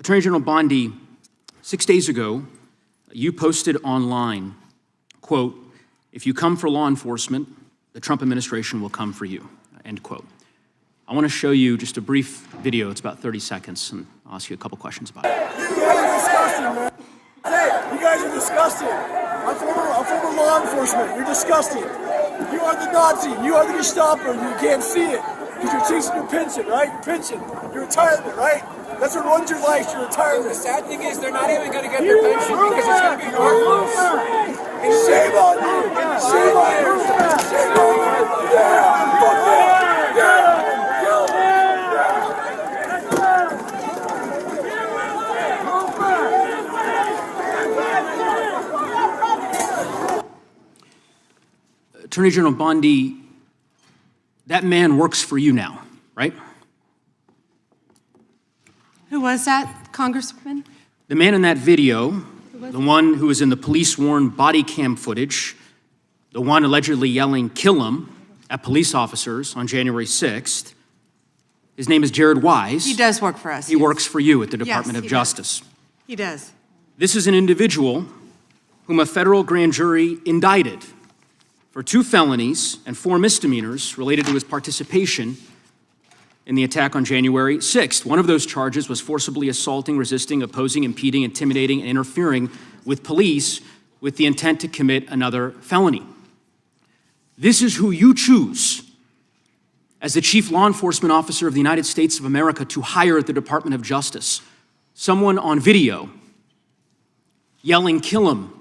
Attorney General Bondi, 6 days ago, you posted online, quote, "If you come for law enforcement, the Trump administration will come for you," end quote. I want to show you just a brief video. It's about 30 seconds, and I'll ask you a couple questions about it. You guys are disgusting, man. Hey, you guys are disgusting. I'm former law enforcement. You're disgusting. You are the Nazi. You are the Gestapo. You can't see it because you're chasing your pension, right? Your pension, your retirement, right? That's what runs your life, your retirement. The sad thing is they're not even going to get their pension because it's going to be worthless. And shame on you. Shame on you. Shame on you. Yeah. Fuck that. Yeah. Attorney General Bondi, that man works for you now, right? Who was that, Congressman? The man in that video, the one who was in the police-worn body cam footage, the one allegedly yelling, "Kill him," at police officers on January 6th, his name is Jared Wise. He does work for us. He works for you at the Department of Justice. He does. This is an individual whom a federal grand jury indicted for 2 felonies and 4 misdemeanors related to his participation in the attack on January 6th. One of those charges was forcibly assaulting, resisting, opposing, impeding, intimidating, and interfering with police with the intent to commit another felony. This is who you choose as the Chief Law Enforcement Officer of the United States of America to hire at the Department of Justice. Someone on video yelling, "Kill him,"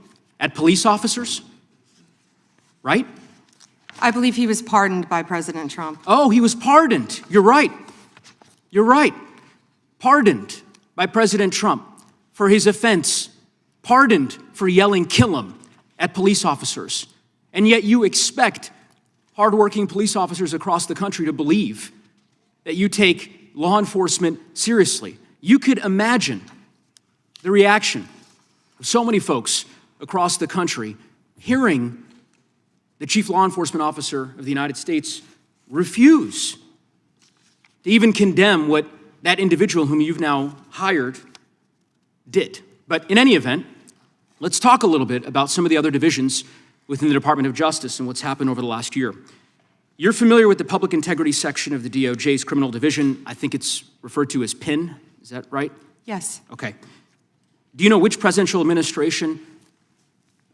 at police officers? Right? I believe he was pardoned by President Trump. Oh, he was pardoned. You're right. You're right. Pardoned by President Trump for his offense. Pardoned for yelling, "Kill him," at police officers. And yet you expect hardworking police officers across the country to believe that you take law enforcement seriously. You could imagine the reaction of so many folks across the country hearing the Chief Law Enforcement Officer of the United States refuse to even condemn what that individual whom you've now hired did. But in any event, let's talk a little bit about some of the other divisions within the Department of Justice and what's happened over the last year. You're familiar with the Public Integrity section of the DOJ's criminal division. I think it's referred to as PIN. Is that right? Yes. Okay. Do you know which presidential administration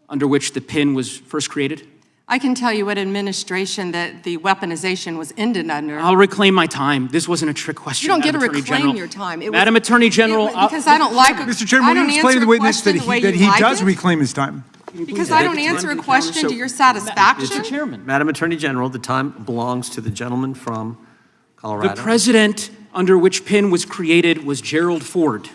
under which the PIN was first created? I can tell you what administration that the weaponization was ended under. I'll reclaim my time. This wasn't a trick question. You don't get to Madam Attorney reclaim General. your time. Madam Attorney General. Because I don't like Mr. Chairman, will you explain to the witness that he does reclaim his time? Because I don't answer a question to your satisfaction. Mr. Chairman. Madam Attorney General, the time belongs to the gentleman from Colorado. The president under which PIN was created was Gerald Ford.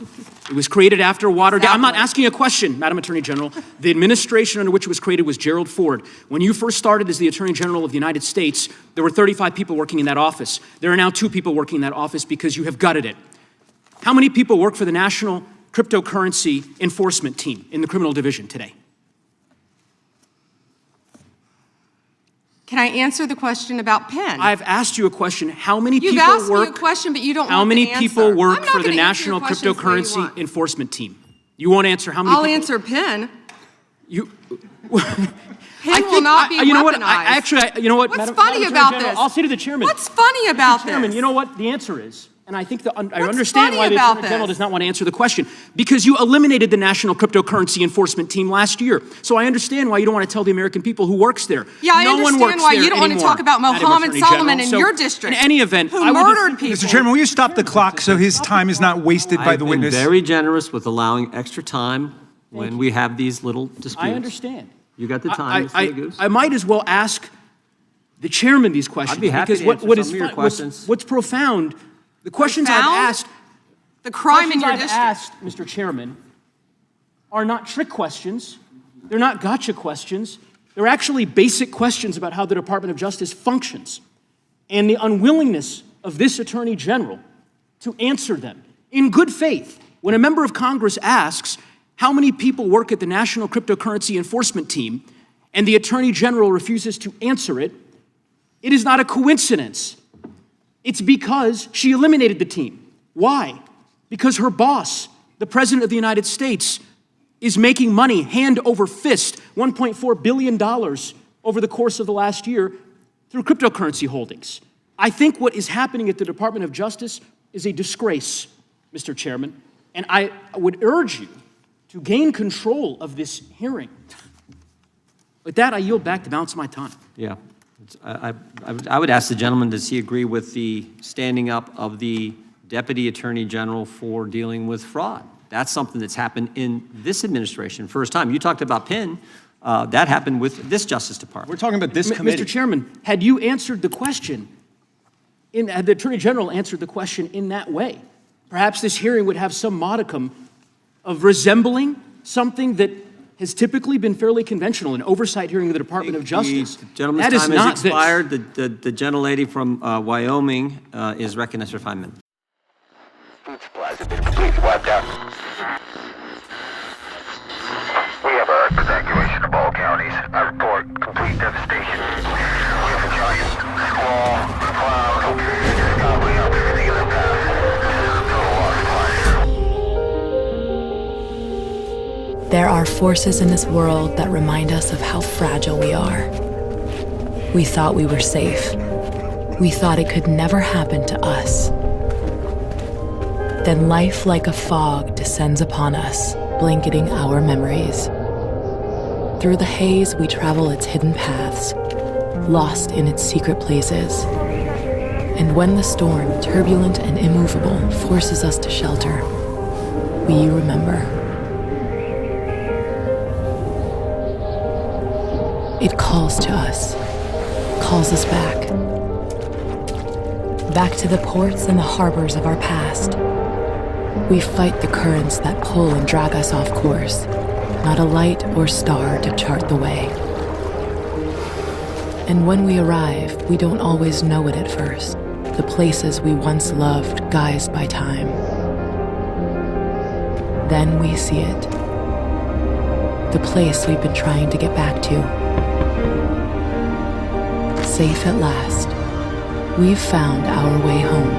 It was created after Watergate. Exactly. I'm not asking a question, Madam Attorney General. The administration under which it was created was Gerald Ford. When you first started as the Attorney General of the United States, there were 35 people working in that office. There are now 2 people working in that office because you have gutted it. How many people work for the National Cryptocurrency Enforcement Team in the criminal division today? Can I answer the question about PIN? I've asked you a question. How many You've people asked work? me a question, but you don't How want many the answer. people work I'm not for the gonna answer your National questions the way you Cryptocurrency want. Enforcement Team? You won't answer how many I'll people? answer PIN. You. PIN will not be you know what? weaponized. You know what? What's Madam funny Attorney about General, this? I'll say to the chairman. What's funny about Mr. Chairman, this? you know what the answer is? And I think I What's understand funny why the about Attorney General this? does not want to answer the question. Because you eliminated the National Cryptocurrency Enforcement Team last year. So I understand why you don't want to tell the American people who works there. Yeah, I no one understand works why there you don't want to anymore, talk about Madam Mohammed Attorney Solomon General. in So, your district. In any event, who I would murdered people. Mr. Chairman, will you stop the clock so his time is not wasted by I've the been witness? very generous with allowing extra time when we have these little disputes. I understand. You got the time, Mr. Goose. I might as well ask the chairman these questions. I'd be happy because to answer what some is of your fun- questions. What's profound, the questions I've Profound? asked, The crime in questions your I've district. asked, Mr. Chairman, are not trick questions. They're not gotcha questions. They're actually basic questions about how the Department of Justice functions and the unwillingness of this Attorney General to answer them in good faith. When a member of Congress asks how many people work at the National Cryptocurrency Enforcement Team and the Attorney General refuses to answer it, it is not a coincidence. It's because she eliminated the team. Why? Because her boss The President of the United States is making money hand over fist, $1.4 billion over the course of the last year through cryptocurrency holdings. I think what is happening at the Department of Justice is a disgrace, Mr. Chairman, and I would urge you to gain control of this hearing. With that, I yield back the balance of my time. Yeah. I would ask the gentleman, does he agree with the standing up of the Deputy Attorney General for dealing with fraud? That's something that's happened in this administration, first time. You talked about Penn. That happened with this Justice Department. We're talking about this committee. Mr. Chairman, had you answered the question, had the Attorney General answered the question in that way, perhaps this hearing would have some modicum of resembling something that has typically been fairly conventional, an oversight hearing of the Department of Justice. The gentleman's That is time not has expired. The gentlelady from Wyoming is recognized for 5 minutes. Food supplies have been completely wiped out. We have a evacuation of all counties. I report complete devastation. We have a giant squall, cloud, just gobbling up everything in the path. Total loss of life. There are forces in this world that remind us of how fragile we are. We thought we were safe. We thought it could never happen to us. Then life like a fog descends upon us, blanketing our memories. Through the haze, we travel its hidden paths, lost in its secret places. And when the storm, turbulent and immovable, forces us to shelter, we remember. It calls to us, calls us back. Back to the ports and the harbors of our past. We fight the currents that pull and drag us off course, not a light or star to chart the way. And when we arrive, we don't always know it at first, the places we once loved guised by time. Then we see it, the place we've been trying to get back to. Safe at last, we've found our way home.